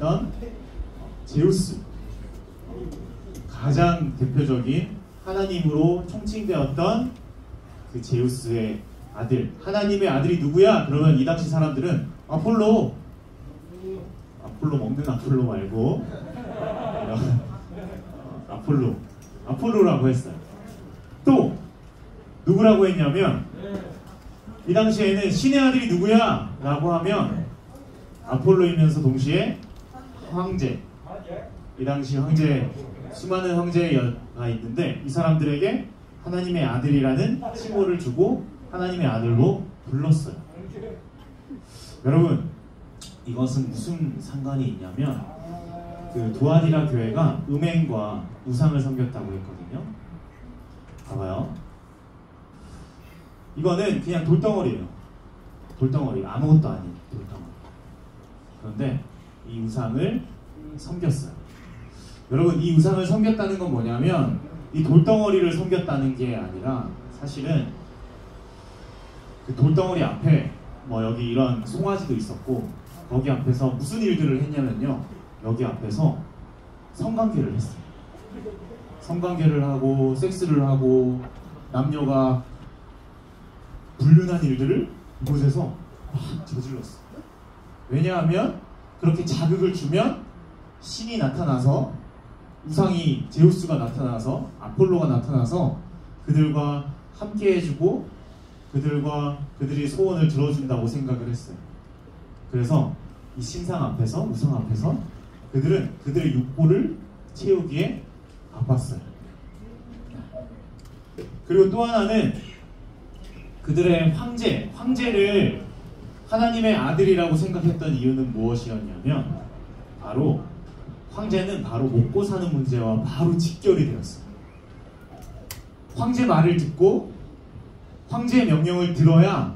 했던 제우스, 가장 대표적인 하나님으로 총칭되었던 그 제우스의 아들, 하나님의 아들이 누구야? 그러면 이 당시 사람들은 아폴로 먹는 아폴로 말고 아폴로라고 했어요. 또 누구라고 했냐면 이 당시에는 신의 아들이 누구야? 라고 하면 아폴로이면서 동시에 황제, 이 당시 황제, 수많은 황제가 있는데 이 사람들에게 하나님의 아들이라는 칭호를 주고 하나님의 아들로 불렀어요. 여러분, 이것은 무슨 상관이 있냐면 그 두아디라 교회가 음행과 우상을 섬겼다고 했거든요. 봐봐요. 이거는 그냥 돌덩어리예요. 돌덩어리, 아무것도 아닌 돌덩어리. 그런데 이 우상을 섬겼어요. 여러분, 이 우상을 섬겼다는 건 뭐냐면 이 돌덩어리를 섬겼다는 게 아니라 사실은 그 돌덩어리 앞에 뭐 여기 이런 송아지도 있었고 거기 앞에서 무슨 일들을 했냐면요, 여기 앞에서 성관계를 했어요. 성관계를 하고 섹스를 하고 남녀가 불륜한 일들을 이곳에서 막 저질렀어요. 왜냐하면 그렇게 자극을 주면 신이 나타나서, 우상이 제우스가 나타나서, 아폴로가 나타나서 그들과 함께 해주고 그들이 소원을 들어준다고 생각을 했어요. 그래서 이 신상 앞에서, 우상 앞에서 그들은 그들의 욕구를 채우기에 바빴어요. 그리고 또 하나는 그들의 황제를 하나님의 아들이라고 생각했던 이유는 무엇이었냐면 바로 황제는 바로 먹고 사는 문제와 바로 직결이 되었어요. 황제 말을 듣고 황제의 명령을 들어야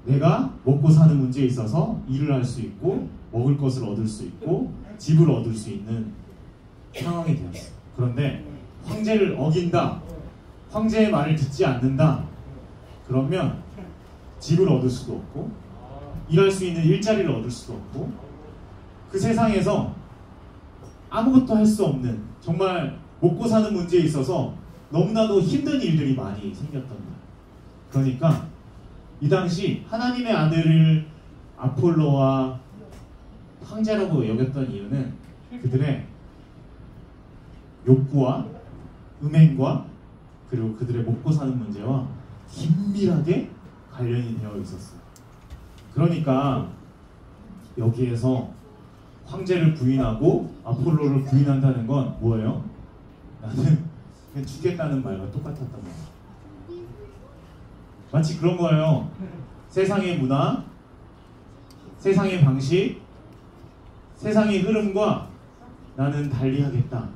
내가 먹고 사는 문제에 있어서 일을 할 수 있고 먹을 것을 얻을 수 있고 집을 얻을 수 있는 상황이 되었어요. 그런데 황제를 어긴다, 황제의 말을 듣지 않는다, 그러면 집을 얻을 수도 없고 일할 수 있는 일자리를 얻을 수도 없고 그 세상에서 아무것도 할 수 없는, 정말 먹고 사는 문제에 있어서 너무나도 힘든 일들이 많이 생겼던 거예요. 그러니까 이 당시 하나님의 아들을 아폴로와 황제라고 여겼던 이유는 그들의 욕구와 음행과 그리고 그들의 먹고 사는 문제와 긴밀하게 관련이 되어 있었어요. 그러니까 여기에서 황제를 부인하고 아폴로를 부인한다는 건 뭐예요? 나는 그냥 죽겠다는 말과 똑같았단 말이에요. 마치 그런 거예요. 세상의 문화, 세상의 방식, 세상의 흐름과 나는 달리하겠다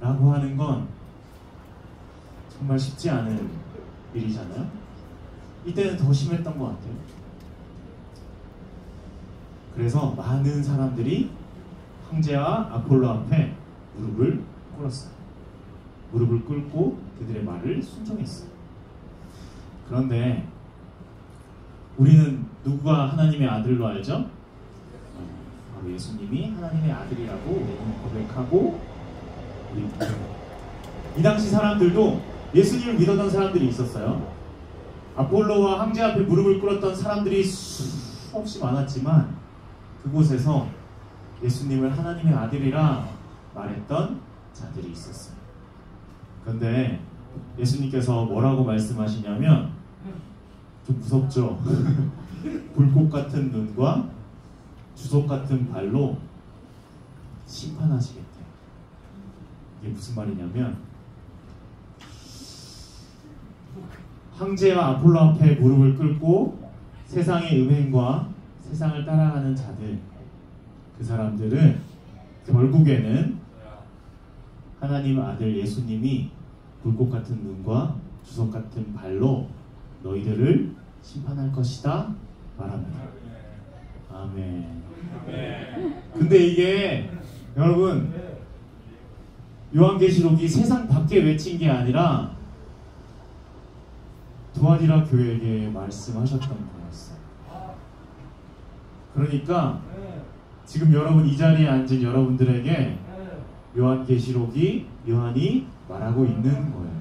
라고 하는 건 정말 쉽지 않은 일이잖아요. 이때는 더 심했던 것 같아요. 그래서 많은 사람들이 황제와 아폴로 앞에 무릎을 꿇었어요. 무릎을 꿇고 그들의 말을 순종했어요. 그런데 우리는 누가 하나님의 아들로 알죠? 바로 예수님이 하나님의 아들이라고 우리는 고백하고, 이 당시 사람들도 예수님을 믿었던 사람들이 있었어요. 아폴로와 황제 앞에 무릎을 꿇었던 사람들이 수없이 많았지만 그곳에서 예수님을 하나님의 아들이라 말했던 자들이 있었어요. 그런데 예수님께서 뭐라고 말씀하시냐면 좀 무섭죠? 불꽃 같은 눈과 주석 같은 발로 심판하시겠대요. 이게 무슨 말이냐면 황제와 아폴로 앞에 무릎을 꿇고 세상의 음행과 세상을 따라가는 자들, 그 사람들은 결국에는 하나님 아들 예수님이 불꽃 같은 눈과 주석 같은 발로 너희들을 심판할 것이다 말합니다. 아멘. 근데 이게 여러분, 요한계시록이 세상 밖에 외친 게 아니라 두아디라 교회에게 말씀하셨던 거였어요. 그러니까 지금 여러분 이 자리에 앉은 여러분들에게 요한계시록이 요한이 말하고 있는 거예요.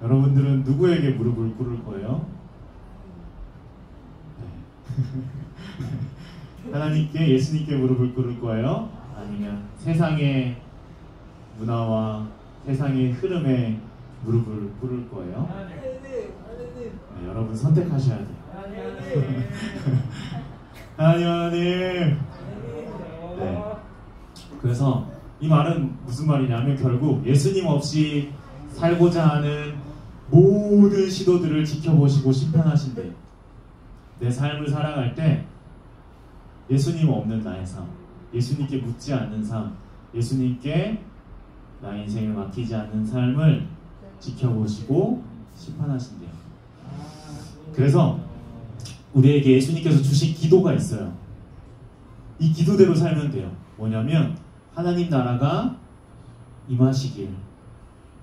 여러분들은 누구에게 무릎을 꿇을 거예요? 네. 하나님께, 예수님께 무릎을 꿇을 거예요? 아니면 세상의 문화와 세상의 흐름에 무릎을 꿇을 거예요? 네, 여러분 선택하셔야 돼요. 하나님. 네. 그래서 이 말은 무슨 말이냐면 결국 예수님 없이 살고자 하는 모든 시도들을 지켜보시고 심판하신대요. 내 삶을 살아갈 때 예수님 없는 나의 삶, 예수님께 묻지 않는 삶, 예수님께 나의 인생을 맡기지 않는 삶을 지켜보시고 심판하신대요. 그래서 우리에게 예수님께서 주신 기도가 있어요. 이 기도대로 살면 돼요. 뭐냐면 하나님 나라가 임하시길,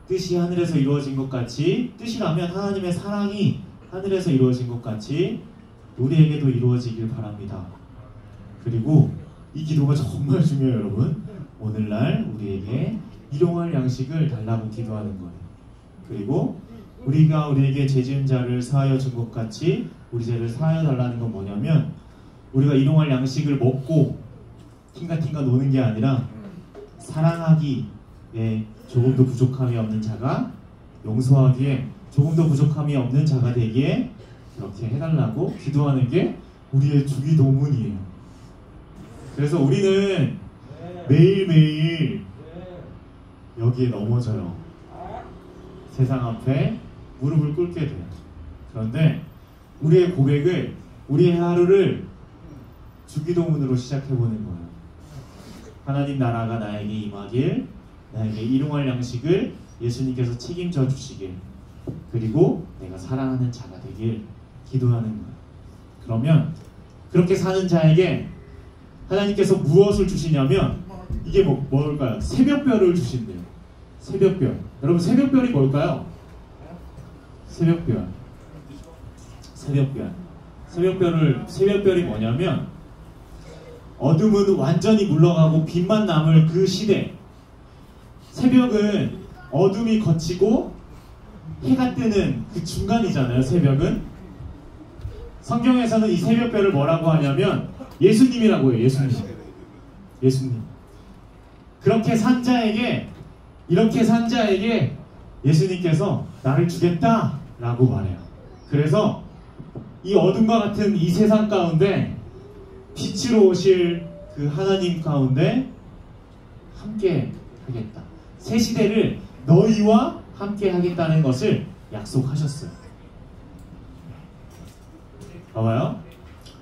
뜻이 하늘에서 이루어진 것 같이, 뜻이라면 하나님의 사랑이 하늘에서 이루어진 것 같이 우리에게도 이루어지길 바랍니다. 그리고 이 기도가 정말 중요해요. 여러분, 오늘날 우리에게 일용할 양식을 달라고 기도하는 거예요. 그리고 우리가 우리에게 죄 지은 자를 사하여 준 것 같이 우리 죄를 사하여 달라는 건 뭐냐면, 우리가 일용할 양식을 먹고 팅가팅가 노는 게 아니라 사랑하기에 조금도 부족함이 없는 자가, 용서하기에 조금도 부족함이 없는 자가 되기에 그렇게 해달라고 기도하는 게 우리의 주기도문이에요. 그래서 우리는 매일매일 여기에 넘어져요. 세상 앞에 무릎을 꿇게 돼요. 그런데 우리의 고백을, 우리의 하루를 주기도문으로 시작해보는 거예요. 하나님 나라가 나에게 임하길, 나에게 일용할 양식을 예수님께서 책임져 주시길, 그리고 내가 사랑하는 자가 되길 기도하는 거예요. 그러면 그렇게 사는 자에게 하나님께서 무엇을 주시냐면, 이게 뭘까요? 새벽별을 주신대요. 새벽별. 여러분, 새벽별이 뭘까요? 새벽별. 새벽별이 뭐냐면, 어둠은 완전히 물러가고 빛만 남을 그 시대. 새벽은 어둠이 걷히고 해가 뜨는 그 중간이잖아요. 새벽은. 성경에서는 이 새벽별을 뭐라고 하냐면 예수님이라고 해요. 예수님. 그렇게 산 자에게, 이렇게 산 자에게 예수님께서 나를 주겠다 라고 말해요. 그래서 이 어둠과 같은 이 세상 가운데 빛으로 오실 그 하나님 가운데 함께 하겠다. 새 시대를 너희와 함께 하겠다는 것을 약속하셨어요. 봐봐요.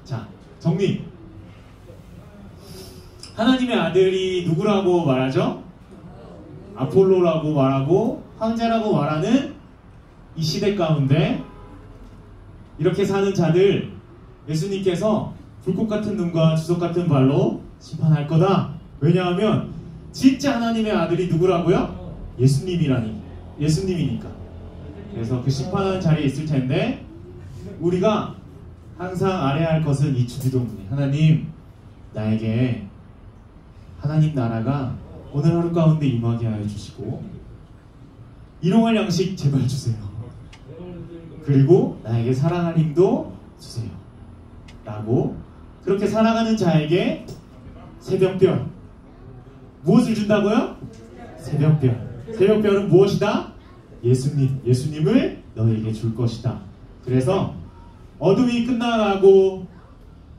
자, 정리. 하나님의 아들이 누구라고 말하죠? 아폴로라고 말하고 황제라고 말하는 이 시대 가운데 이렇게 사는 자들, 예수님께서 불꽃 같은 눈과 주석 같은 발로 심판할 거다. 왜냐하면 진짜 하나님의 아들이 누구라고요? 예수님이니까. 그래서 그 심판하는 자리에 있을 텐데, 우리가 항상 알아야 할 것은 이 주기도문이에요. 하나님, 나에게 하나님 나라가 오늘 하루 가운데 임하게 하여 주시고, 일용할 양식 제발 주세요. 그리고 나에게 사랑할 힘도 주세요. 라고 그렇게 살아가는 자에게 새벽별. 무엇을 준다고요? 새벽별은 무엇이다? 예수님을 너에게 줄 것이다. 그래서 어둠이 끝나가고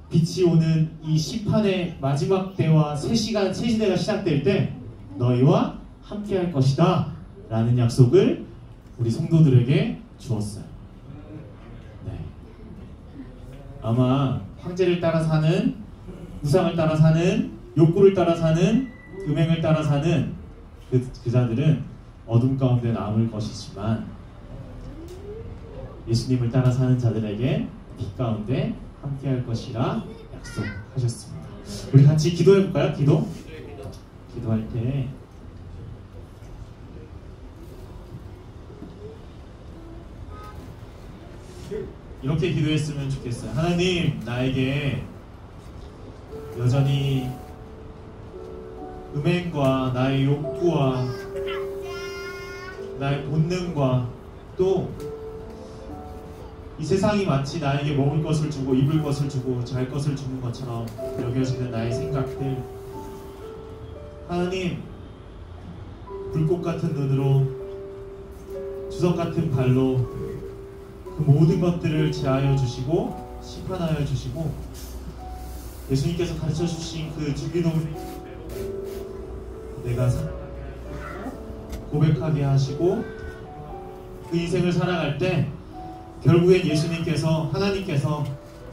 빛이 오는 이 심판의 마지막 때와 새 시대가 시작될 때 너희와 함께 할 것이다 라는 약속을 우리 성도들에게 주었어요. 네. 아마 황제를 따라 사는, 우상을 따라 사는, 욕구를 따라 사는, 음행을 따라 사는 그 자들은 어둠 가운데 남을 것이지만, 예수님을 따라 사는 자들에게 빛 가운데 함께 할 것이라 약속하셨습니다. 우리 같이 기도해 볼까요? 기도할 때 이렇게 기도했으면 좋겠어요. 하나님, 나에게 여전히 음행과 나의 욕구와 나의 본능과 또 이 세상이 마치 나에게 먹을 것을 주고 입을 것을 주고 잘 것을 주는 것처럼 여겨지는 나의 생각들, 하나님 불꽃 같은 눈으로 주석 같은 발로 그 모든 것들을 제하여 주시고 심판하여 주시고 예수님께서 가르쳐 주신 그 주기도문 내가 고백하게 하시고 그 인생을 살아갈 때 결국엔 예수님께서 하나님께서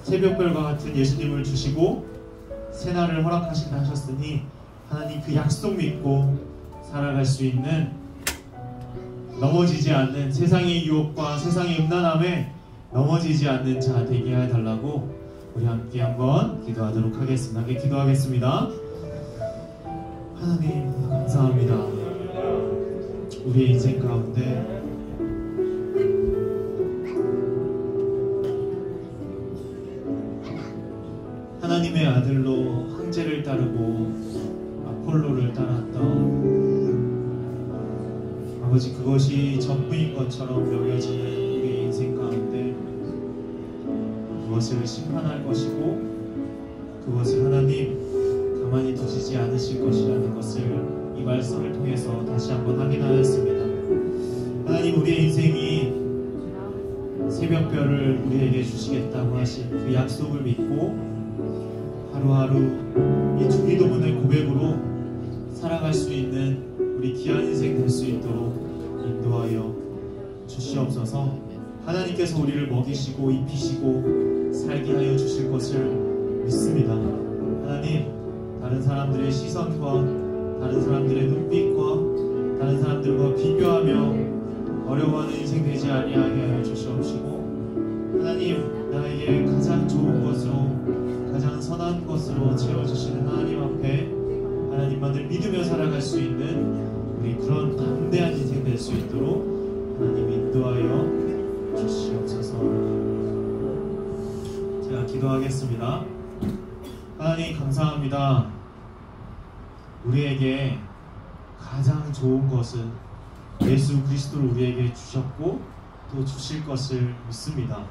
새벽별과 같은 예수님을 주시고 새날을 허락하신다 하셨으니 하나님 그 약속 믿고 살아갈 수 있는 넘어지지 않는 세상의 유혹과 세상의 음란함에 넘어지지 않는 자 되게 해달라고 우리 함께 한번 기도하도록 하겠습니다. 함께 기도하겠습니다. 하나님 감사합니다. 우리의 인생 가운데 하나님의 아들로 황제를 따르고 아폴로를 따랐던 아버지 그것이 전부인 것처럼 여겨지는 우리의 인생 가운데 그것을 심판할 것이고 그것을 하나님 가만히 두시지 않으실 것이라는 것을 이 말씀을 통해서 다시 한번 확인하였습니다. 하나님 우리의 인생이 새벽별을 우리에게 주시겠다고 하신 그 약속을 믿고 하루하루 이 주기도문의 고백으로 살아갈 수 있는 우리 귀한 인생 될 수 있도록 인도하여 주시옵소서. 하나님께서 우리를 먹이시고 입히시고 살게 하여 주실 것을 믿습니다. 하나님 다른 사람들의 시선과 다른 사람들의 눈빛과 다른 사람들과 비교하며 어려워하는 인생 되지 아니하게 하여 주시옵시고 하나님 나에게 가장 좋은 것으로 가장 선한 것으로 채워주시는 하나님 앞에 하나님만을 믿으며 살아갈 수 있는 우리 그런 담대한 인생 될 수 있도록 하나님 인도하여 주시옵소서. 제가 기도하겠습니다. 하나님 감사합니다. 우리에게 가장 좋은 것은 예수 그리스도를 우리에게 주셨고 또 주실 것을 믿습니다.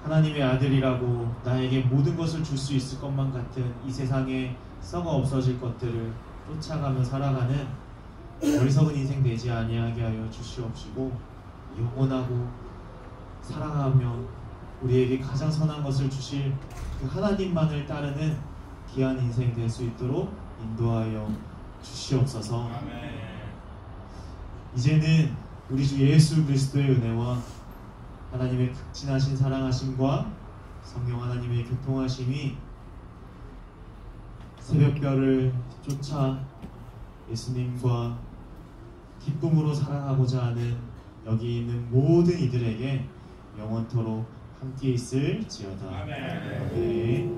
하나님의 아들이라고 나에게 모든 것을 줄 수 있을 것만 같은 이 세상에 썩어 없어질 것들을 쫓아가며 살아가는 어리석은 인생 되지 아니하게 하여 주시옵시고 영원하고 사랑하며 우리에게 가장 선한 것을 주실 그 하나님만을 따르는 귀한 인생 될 수 있도록 인도하여 주시옵소서. 이제는 우리 주 예수 그리스도의 은혜와 하나님의 극진하신 사랑하심과 성령 하나님의 교통하심이 새벽별을 쫓아 예수님과 기쁨으로 살아가고자 하는 여기 있는 모든 이들에게 영원토록 함께 있을지어다. 아멘.